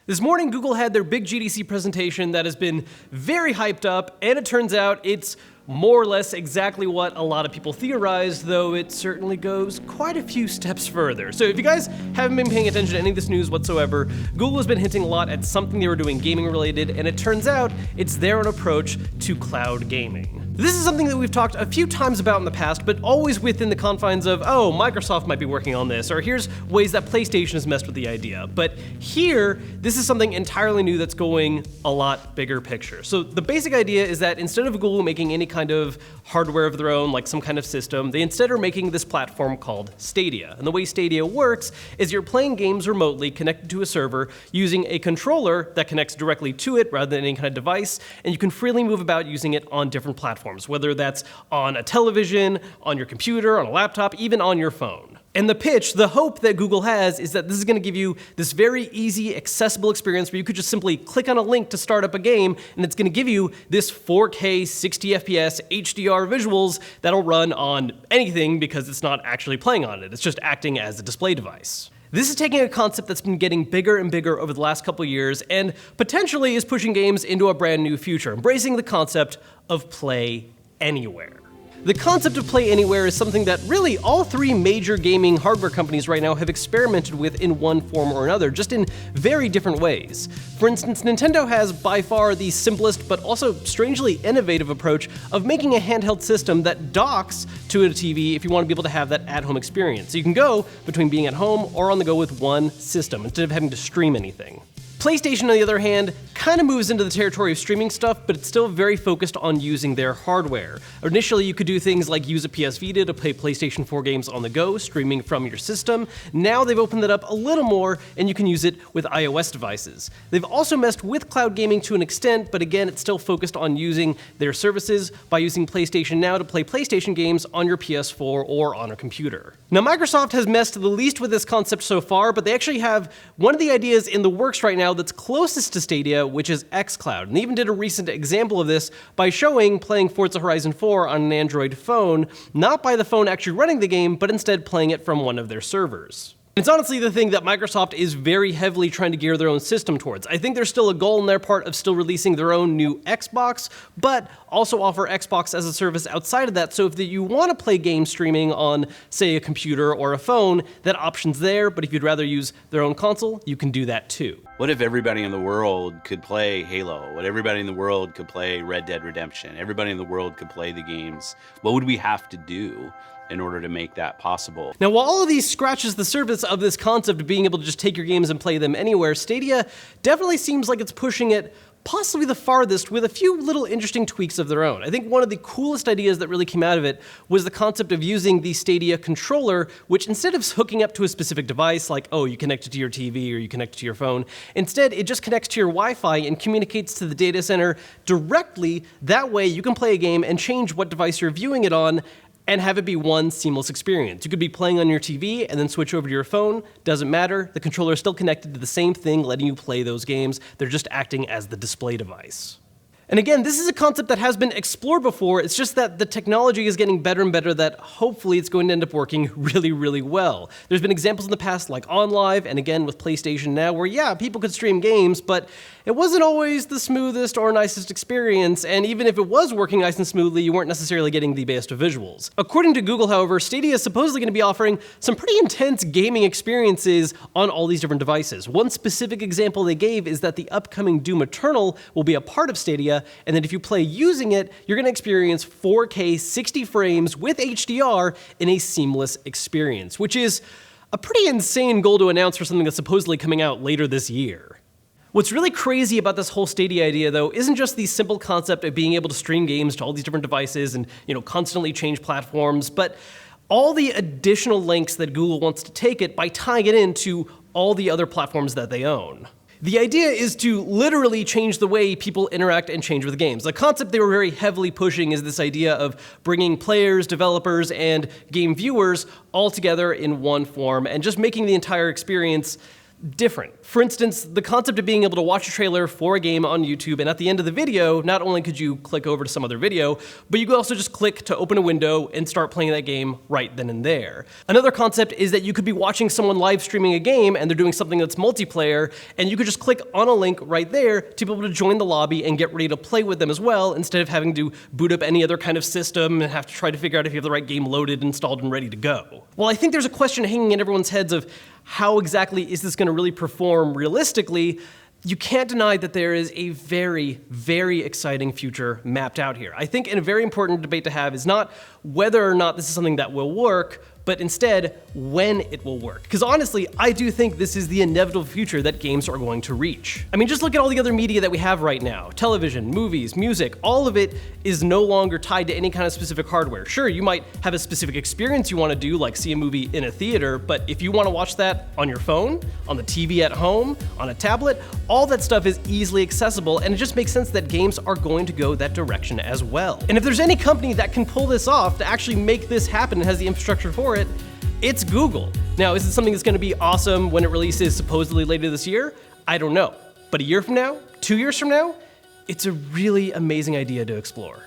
This morning, Google had their big GDC presentation that has been very hyped up, and it turns out it's more or less exactly what a lot of people theorized, though it certainly goes quite a few steps further. So if you guys haven't been paying attention to any of this news whatsoever, Google has been hinting a lot at something they were doing gaming related, and it turns out it's their own approach to cloud gaming. This is something that we've talked a few times about in the past, but always within the confines of, oh, Microsoft might be working on this, or here's ways that PlayStation has messed with the idea. But here, this is something entirely new that's going a lot bigger picture. So the basic idea is that instead of Google making any kind of hardware of their own, like some kind of system, they instead are making this platform called Stadia. And the way Stadia works is you're playing games remotely connected to a server using a controller that connects directly to it rather than any kind of device, and you can freely move about using it on different platforms, whether that's on a television, on your computer, on a laptop, even on your phone. And the pitch, the hope that Google has, is that this is going to give you this very easy, accessible experience where you could just simply click on a link to start up a game, and it's going to give you this 4K, 60 FPS, HDR visuals that'll run on anything because it's not actually playing on it. It's just acting as a display device. This is taking a concept that's been getting bigger and bigger over the last couple years and potentially is pushing games into a brand new future, embracing the concept of play anywhere. The concept of play anywhere is something that really all three major gaming hardware companies right now have experimented with in one form or another, just in very different ways. For instance, Nintendo has by far the simplest but also strangely innovative approach of making a handheld system that docks to a TV if you want to be able to have that at-home experience. So you can go between being at home or on the go with one system instead of having to stream anything. PlayStation, on the other hand, kind of moves into the territory of streaming stuff, but it's still very focused on using their hardware. Initially, you could do things like use a PS Vita to play PlayStation 4 games on the go, streaming from your system. Now they've opened it up a little more, and you can use it with iOS devices. They've also messed with cloud gaming to an extent, but again, it's still focused on using their services by using PlayStation Now to play PlayStation games on your PS4 or on a computer. Now, Microsoft has messed the least with this concept so far, but they actually have one of the ideas in the works right now that's closest to Stadia, which is Xcloud. And they even did a recent example of this by showing playing Forza Horizon 4 on an Android phone, not by the phone actually running the game, but instead playing it from one of their servers. It's honestly the thing that Microsoft is very heavily trying to gear their own system towards. I think there's still a goal on their part of still releasing their own new Xbox, but also offer Xbox as a service outside of that, so if you want to play game streaming on, say, a computer or a phone, that option's there, but if you'd rather use their own console, you can do that too. What if everybody in the world could play Halo? What if everybody in the world could play Red Dead Redemption? Everybody in the world could play the games. What would we have to do in order to make that possible? Now, while all of these scratches the surface of this concept of being able to just take your games and play them anywhere, Stadia definitely seems like it's pushing it possibly the farthest with a few little interesting tweaks of their own. I think one of the coolest ideas that really came out of it was the concept of using the Stadia Controller, which instead of hooking up to a specific device, like, oh, you connect it to your TV or you connect it to your phone, instead it just connects to your Wi-Fi and communicates to the data center directly. That way you can play a game and change what device you're viewing it on and have it be one seamless experience. You could be playing on your TV and then switch over to your phone. Doesn't matter. The controller is still connected to the same thing, letting you play those games. They're just acting as the display device. And again, this is a concept that has been explored before. It's just that the technology is getting better and better that hopefully it's going to end up working really, really well. There's been examples in the past like OnLive and again with PlayStation Now where, yeah, people could stream games, but it wasn't always the smoothest or nicest experience, and even if it was working nice and smoothly, you weren't necessarily getting the best of visuals. According to Google, however, Stadia is supposedly going to be offering some pretty intense gaming experiences on all these different devices. One specific example they gave is that the upcoming Doom Eternal will be a part of Stadia, and that if you play using it, you're going to experience 4K 60 frames with HDR in a seamless experience, which is a pretty insane goal to announce for something that's supposedly coming out later this year. What's really crazy about this whole Stadia idea, though, isn't just the simple concept of being able to stream games to all these different devices and, constantly change platforms, but all the additional lengths that Google wants to take it by tying it into all the other platforms that they own. The idea is to literally change the way people interact and change with games. The concept they were very heavily pushing is this idea of bringing players, developers, and game viewers all together in one form and just making the entire experience different. For instance, the concept of being able to watch a trailer for a game on YouTube, and at the end of the video, not only could you click over to some other video, but you could also just click to open a window and start playing that game right then and there. Another concept is that you could be watching someone live streaming a game and they're doing something that's multiplayer, and you could just click on a link right there to be able to join the lobby and get ready to play with them as well, instead of having to boot up any other kind of system and have to try to figure out if you have the right game loaded, installed, and ready to go. Well, I think there's a question hanging in everyone's heads of how exactly is this going to really perform realistically. You can't deny that there is a very, very exciting future mapped out here. I think a very important debate to have is not whether or not this is something that will work, but instead when it will work. Because honestly, I do think this is the inevitable future that games are going to reach. I mean, just look at all the other media that we have right now. Television, movies, music, all of it is no longer tied to any kind of specific hardware. Sure, you might have a specific experience you want to do, like see a movie in a theater, but if you want to watch that on your phone, on the TV at home, on a tablet, all that stuff is easily accessible, and it just makes sense that games are going to go that direction as well. And if there's any company that can pull this off to actually make this happen and has the infrastructure for it, it's Google. Now, is it something that's going to be awesome when it releases supposedly later this year? I don't know. But a year from now, 2 years from now, it's a really amazing idea to explore.